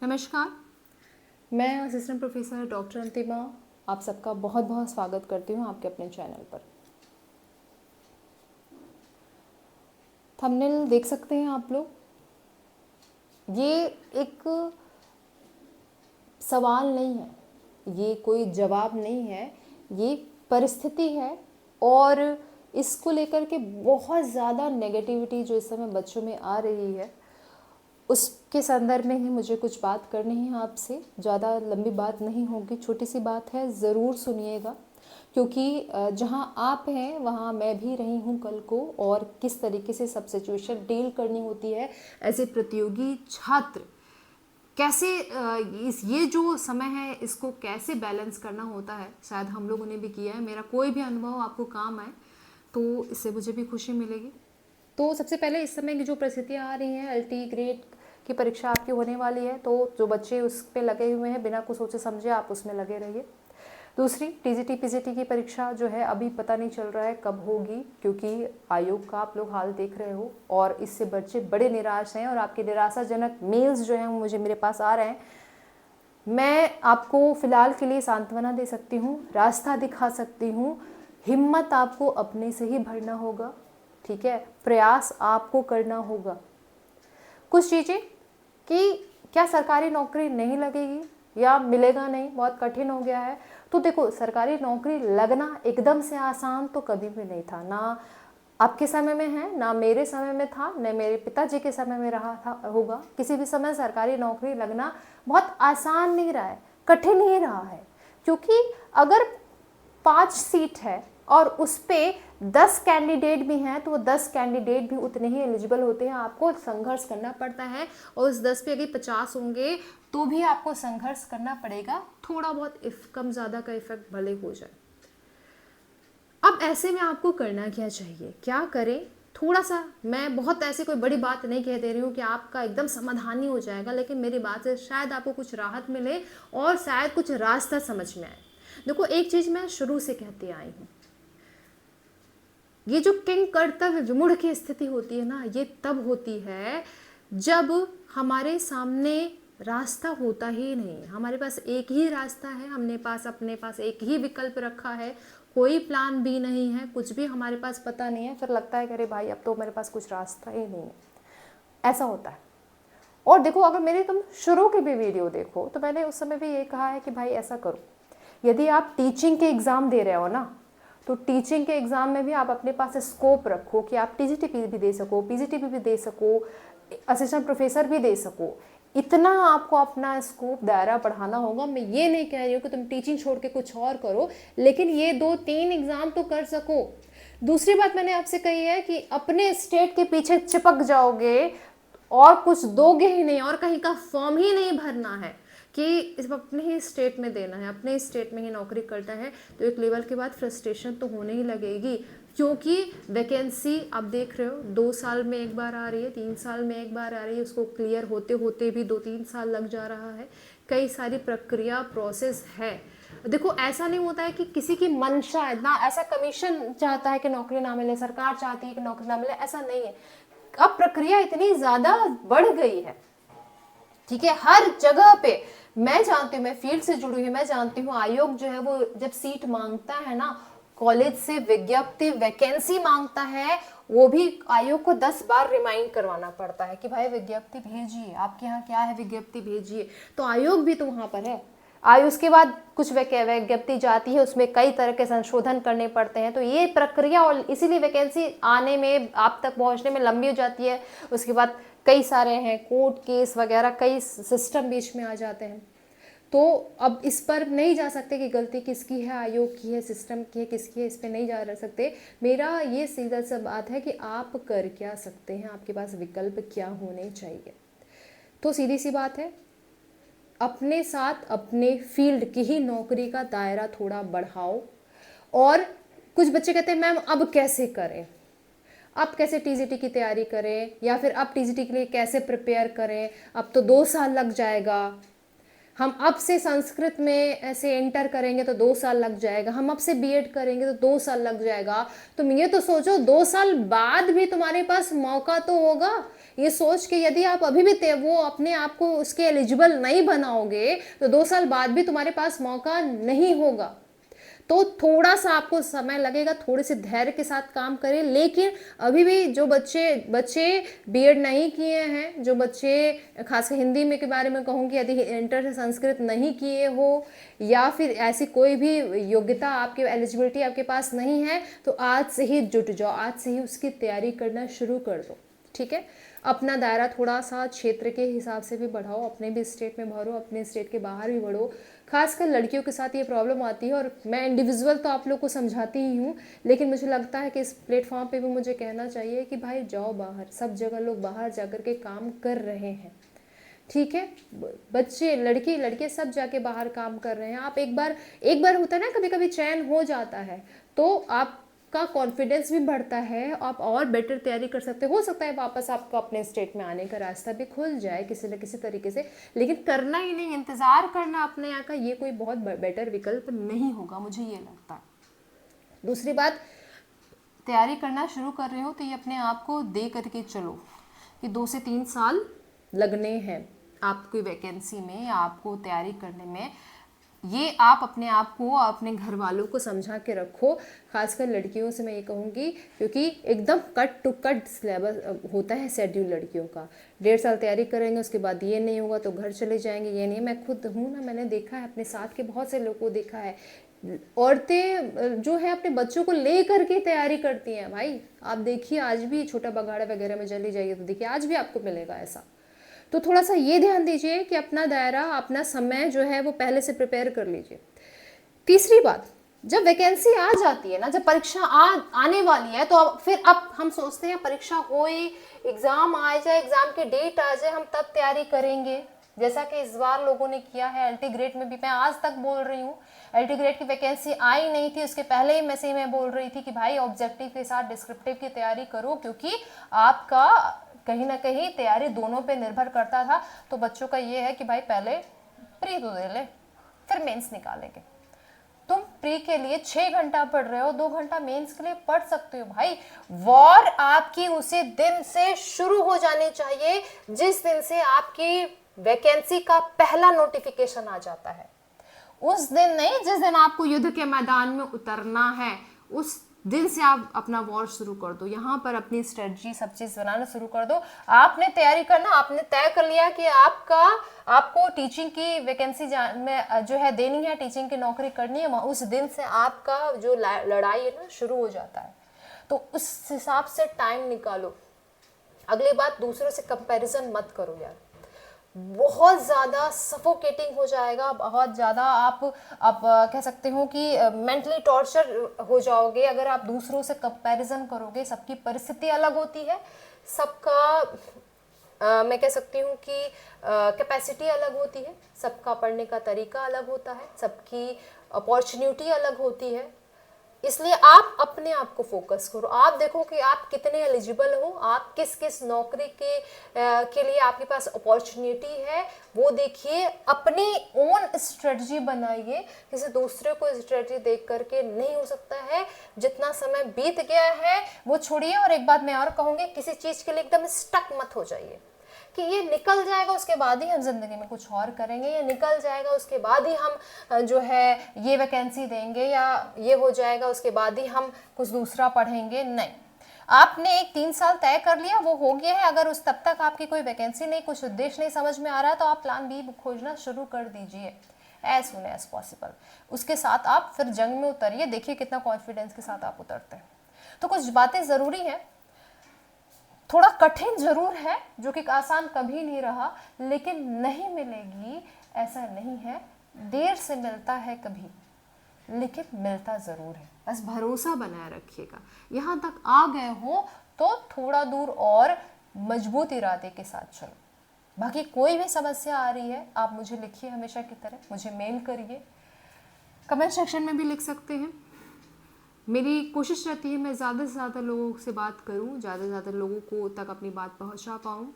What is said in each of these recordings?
नमस्कार, मैं assistant professor doctor अंतिमा आप सबका बहुत बहुत स्वागत करती हूँ आपके अपने चैनल पर। थंबनेल देख सकते हैं आप लोग। ये एक सवाल नहीं है, ये कोई जवाब नहीं है, ये परिस्थिति है और इसको लेकर के बहुत ज़्यादा नेगेटिविटी जो इस समय बच्चों में आ रही है उसके संदर्भ में ही मुझे कुछ बात करनी है आपसे। ज़्यादा लंबी बात नहीं होगी, छोटी सी बात है, ज़रूर सुनिएगा क्योंकि जहाँ आप हैं वहाँ मैं भी रही हूँ कल को, और किस तरीके से सब सिचुएशन डील करनी होती है एज ए प्रतियोगी छात्र, कैसे ये जो समय है इसको कैसे बैलेंस करना होता है, शायद हम लोगों ने भी किया है। मेरा कोई भी अनुभव आपको काम आए तो इससे मुझे भी खुशी मिलेगी। तो सबसे पहले इस समय की जो परिस्थितियाँ आ रही हैं, LT ग्रेड की परीक्षा आपकी होने वाली है, तो जो बच्चे उस पर लगे हुए हैं बिना कुछ सोचे समझे आप उसमें लगे रहिए। दूसरी TGT PGT की परीक्षा जो है अभी पता नहीं चल रहा है कब होगी, क्योंकि आयोग का आप लोग हाल देख रहे हो और इससे बच्चे बड़े निराश हैं और आपके निराशाजनक मेल्स जो हैं मुझे मेरे पास आ रहे हैं। मैं आपको फ़िलहाल के लिए सांत्वना दे सकती हूँ, रास्ता दिखा सकती हूँ, हिम्मत आपको अपने से ही भरना होगा, ठीक है, प्रयास आपको करना होगा। कुछ चीज़ें कि क्या सरकारी नौकरी नहीं लगेगी या मिलेगा नहीं, बहुत कठिन हो गया है, तो देखो सरकारी नौकरी लगना एकदम से आसान तो कभी भी नहीं था, ना आपके समय में है, ना मेरे समय में था, न मेरे पिताजी के समय में रहा था होगा। किसी भी समय सरकारी नौकरी लगना बहुत आसान नहीं रहा है, कठिन ही रहा है, क्योंकि अगर 5 सीट है और उस पर 10 कैंडिडेट भी हैं तो वो 10 कैंडिडेट भी उतने ही एलिजिबल होते हैं। आपको संघर्ष करना पड़ता है और उस 10 पे अगर 50 होंगे तो भी आपको संघर्ष करना पड़ेगा, थोड़ा बहुत कम ज़्यादा का इफेक्ट भले हो जाए। अब ऐसे में आपको करना क्या चाहिए, क्या करें, थोड़ा सा, मैं बहुत ऐसे कोई बड़ी बात नहीं कह दे रही हूँ कि आपका एकदम समाधान ही हो जाएगा, लेकिन मेरी बात से शायद आपको कुछ राहत मिले और शायद कुछ रास्ता समझ में आए। देखो एक चीज़ मैं शुरू से कहती आई हूँ, ये जो किंग कर्तव्य विमूढ़ की स्थिति होती है ना, ये तब होती है जब हमारे सामने रास्ता होता ही नहीं, हमारे पास एक ही रास्ता है, अपने पास एक ही विकल्प रखा है, कोई प्लान बी नहीं है, कुछ भी हमारे पास पता नहीं है, फिर लगता है कि अरे भाई अब तो मेरे पास कुछ रास्ता ही नहीं है, ऐसा होता है। और देखो अगर मेरे तुम शुरू की भी वीडियो देखो तो मैंने उस समय भी ये कहा है कि भाई ऐसा करो, यदि आप टीचिंग के एग्ज़ाम दे रहे हो ना, तो टीचिंग के एग्ज़ाम में भी आप अपने पास स्कोप रखो कि आप TGT भी दे सको, PGT भी दे सको, असिस्टेंट प्रोफेसर भी दे सको, इतना आपको अपना स्कोप दायरा बढ़ाना होगा। मैं ये नहीं कह रही हूँ कि तुम टीचिंग छोड़ के कुछ और करो, लेकिन ये 2-3 एग्ज़ाम तो कर सको। दूसरी बात मैंने आपसे कही है कि अपने स्टेट के पीछे चिपक जाओगे और कुछ दोगे ही नहीं और कहीं का फॉर्म ही नहीं भरना है कि इस अपने ही स्टेट में देना है, अपने स्टेट में ही नौकरी करता है, तो एक लेवल के बाद फ्रस्ट्रेशन तो होने ही लगेगी, क्योंकि वैकेंसी आप देख रहे हो 2 साल में एक बार आ रही है, 3 साल में एक बार आ रही है, उसको क्लियर होते होते भी 2-3 साल लग जा रहा है, कई सारी प्रक्रिया प्रोसेस है। देखो ऐसा नहीं होता है कि किसी की मंशा है ना, ऐसा कमीशन चाहता है कि नौकरी ना मिले, सरकार चाहती है कि नौकरी ना मिले, ऐसा नहीं है। अब प्रक्रिया इतनी ज़्यादा बढ़ गई है, ठीक है, हर जगह पे। मैं जानती हूँ, मैं फील्ड से जुड़ी हुई, मैं जानती हूँ आयोग जो है वो जब सीट मांगता है ना, कॉलेज से विज्ञप्ति वैकेंसी मांगता है, वो भी आयोग को 10 बार रिमाइंड करवाना पड़ता है कि भाई विज्ञप्ति भेजिए, आपके यहाँ क्या है विज्ञप्ति भेजिए, तो आयोग भी तो वहाँ पर है। उसके बाद कुछ विज्ञप्ति जाती है, उसमें कई तरह के संशोधन करने पड़ते हैं, तो ये प्रक्रिया, और इसीलिए वैकेंसी आने में आप तक पहुंचने में लंबी हो जाती है। उसके बाद कई सारे हैं कोर्ट केस वगैरह, कई सिस्टम बीच में आ जाते हैं, तो अब इस पर नहीं जा सकते कि गलती किसकी है, आयोग की है, सिस्टम की है, किसकी है, इस पर नहीं जा सकते। मेरा ये सीधा सा बात है कि आप कर क्या सकते हैं, आपके पास विकल्प क्या होने चाहिए। तो सीधी सी बात है, अपने साथ अपने फील्ड की ही नौकरी का दायरा थोड़ा बढ़ाओ। और कुछ बच्चे कहते हैं मैम अब कैसे करें, अब कैसे TGT की तैयारी करें, या फिर अब TGT के लिए कैसे प्रिपेयर करें, अब तो 2 साल लग जाएगा। हम अब से संस्कृत में ऐसे एंटर करेंगे तो 2 साल लग जाएगा, हम अब से बीएड करेंगे तो 2 साल लग जाएगा। तुम ये तो सोचो 2 साल बाद भी तुम्हारे पास मौका तो होगा। ये सोच के यदि आप अभी भी वो अपने आप को उसके एलिजिबल नहीं बनाओगे तो 2 साल बाद भी तुम्हारे पास मौका नहीं होगा। तो थोड़ा सा आपको समय लगेगा, थोड़े से धैर्य के साथ काम करें। लेकिन अभी भी जो बच्चे बीएड नहीं किए हैं, जो बच्चे खासकर हिंदी में के बारे में कहूँगी, यदि इंटर से संस्कृत नहीं किए हो या फिर ऐसी कोई भी योग्यता आपके एलिजिबिलिटी आपके पास नहीं है, तो आज से ही जुट जाओ, आज से ही उसकी तैयारी करना शुरू कर दो। ठीक है, अपना दायरा थोड़ा सा क्षेत्र के हिसाब से भी बढ़ाओ, अपने भी स्टेट में भरो, अपने स्टेट के बाहर भी बढ़ो। खासकर लड़कियों के साथ ये प्रॉब्लम आती है, और मैं इंडिविजुअल तो आप लोग को समझाती ही हूँ, लेकिन मुझे लगता है कि इस प्लेटफॉर्म पे भी मुझे कहना चाहिए कि भाई जाओ बाहर। सब जगह लोग बाहर जाकर के काम कर रहे हैं। ठीक है, बच्चे लड़के सब जाके बाहर काम कर रहे हैं। आप एक बार होता है ना, कभी कभी चयन हो जाता है तो आपका कॉन्फिडेंस भी बढ़ता है, आप और बेटर तैयारी कर सकते हो सकता है वापस आपको अपने स्टेट में आने का रास्ता भी खुल जाए किसी न किसी तरीके से। लेकिन करना ही नहीं, इंतज़ार करना अपने यहाँ का, ये कोई बहुत बेटर विकल्प नहीं होगा, मुझे ये लगता है। दूसरी बात, तैयारी करना शुरू कर रहे हो तो ये अपने आप को दे करके चलो कि 2 से 3 साल लगने हैं आपकी वैकेंसी में या आपको तैयारी करने में। ये आप अपने आप को, अपने घर वालों को समझा के रखो। खासकर लड़कियों से मैं ये कहूँगी, क्योंकि एकदम कट टू कट सिलेबस होता है शेड्यूल लड़कियों का। 1.5 साल तैयारी करेंगे, उसके बाद ये नहीं होगा तो घर चले जाएंगे। ये नहीं, मैं खुद हूँ ना, मैंने देखा है, अपने साथ के बहुत से लोगों को देखा है। औरतें जो है अपने बच्चों को ले करके तैयारी करती हैं। भाई आप देखिए, आज भी छोटा बगाड़ा वगैरह में चली जाइए तो देखिए आज भी आपको मिलेगा ऐसा। तो थोड़ा सा ये ध्यान दीजिए कि अपना दायरा, अपना समय जो है वो पहले से प्रिपेयर कर लीजिए। तीसरी बात, जब वैकेंसी आ जाती है ना, जब परीक्षा आने वाली है, तो फिर अब हम सोचते हैं परीक्षा होए, एग्जाम आ जाए, एग्जाम की डेट आ जाए, हम तब तैयारी करेंगे। जैसा कि इस बार लोगों ने किया है। एलटी ग्रेड में भी मैं आज तक बोल रही हूँ, एलटी ग्रेड की वैकेंसी आई नहीं थी, उसके पहले ही मैं बोल रही थी कि भाई ऑब्जेक्टिव के साथ डिस्क्रिप्टिव की तैयारी करो, क्योंकि आपका कहीं ना कहीं तैयारी दोनों पे निर्भर करता था। तो बच्चों का ये है कि भाई पहले प्री तो दे ले, फिर मेंस निकालेंगे। तुम प्री के लिए 6 घंटा पढ़ रहे हो, 2 घंटा मेंस के लिए पढ़ सकते हो। भाई वॉर आपकी उसी दिन से शुरू हो जानी चाहिए जिस दिन से आपकी वैकेंसी का पहला नोटिफिकेशन आ जाता है। उस दिन नहीं, जिस दिन आपको युद्ध के मैदान में उतरना है, उस दिन से आप अपना वॉर शुरू कर दो। यहाँ पर अपनी स्ट्रेटजी सब चीज़ बनाना शुरू कर दो। आपने तैयारी करना, आपने तय कर लिया कि आपको टीचिंग की वैकेंसी में जो है देनी है, टीचिंग की नौकरी करनी है, उस दिन से आपका जो लड़ाई है ना शुरू हो जाता है। तो उस हिसाब से टाइम निकालो। अगली बात, दूसरों से कंपैरिजन मत करो यार, बहुत ज़्यादा सफोकेटिंग हो जाएगा, बहुत ज़्यादा आप कह सकते हो कि मेंटली टॉर्चर हो जाओगे अगर आप दूसरों से कंपैरिजन करोगे। सबकी परिस्थिति अलग होती है, सबका मैं कह सकती हूँ कि कैपेसिटी अलग होती है, सबका पढ़ने का तरीका अलग होता है, सबकी अपॉर्चुनिटी अलग होती है। इसलिए आप अपने आप को फोकस करो। आप देखो कि आप कितने एलिजिबल हो, आप किस किस नौकरी के लिए आपके पास अपॉर्चुनिटी है, वो देखिए। अपनी ओन स्ट्रेटजी बनाइए, किसी दूसरे को स्ट्रेटजी देख करके नहीं हो सकता है। जितना समय बीत गया है वो छोड़िए। और एक बात मैं और कहूँगी, किसी चीज़ के लिए एकदम स्टक मत हो जाइए कि ये निकल जाएगा उसके बाद ही हम जिंदगी में कुछ और करेंगे, ये निकल जाएगा उसके बाद ही हम जो है ये वैकेंसी देंगे, या ये हो जाएगा उसके बाद ही हम कुछ दूसरा पढ़ेंगे। नहीं, आपने एक 3 साल तय कर लिया, वो हो गया है। अगर उस तब तक आपकी कोई वैकेंसी नहीं, कुछ उद्देश्य नहीं समझ में आ रहा है, तो आप प्लान बी खोजना शुरू कर दीजिए एज सुन एज पॉसिबल। उसके साथ आप फिर जंग में उतरिए, देखिए कितना कॉन्फिडेंस के साथ आप उतरते हैं। तो कुछ बातें ज़रूरी हैं, थोड़ा कठिन जरूर है, जो कि आसान कभी नहीं रहा, लेकिन नहीं मिलेगी ऐसा नहीं है। देर से मिलता है कभी, लेकिन मिलता ज़रूर है। बस भरोसा बनाए रखिएगा। यहाँ तक आ गए हो तो थोड़ा दूर और मजबूत इरादे के साथ चलो। बाकी कोई भी समस्या आ रही है, आप मुझे लिखिए, हमेशा की तरह मुझे मेल करिए, कमेंट सेक्शन में भी लिख सकते हैं। मेरी कोशिश रहती है मैं ज़्यादा से ज़्यादा लोगों से बात करूं, ज़्यादा से ज़्यादा लोगों को तक अपनी बात पहुंचा पाऊं।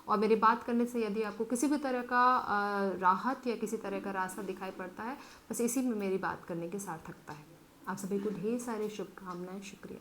और मेरी बात करने से यदि आपको किसी भी तरह का राहत या किसी तरह का रास्ता दिखाई पड़ता है, बस इसी में मेरी बात करने की सार्थकता है। आप सभी को ढेर सारी शुभकामनाएं, शुक्रिया।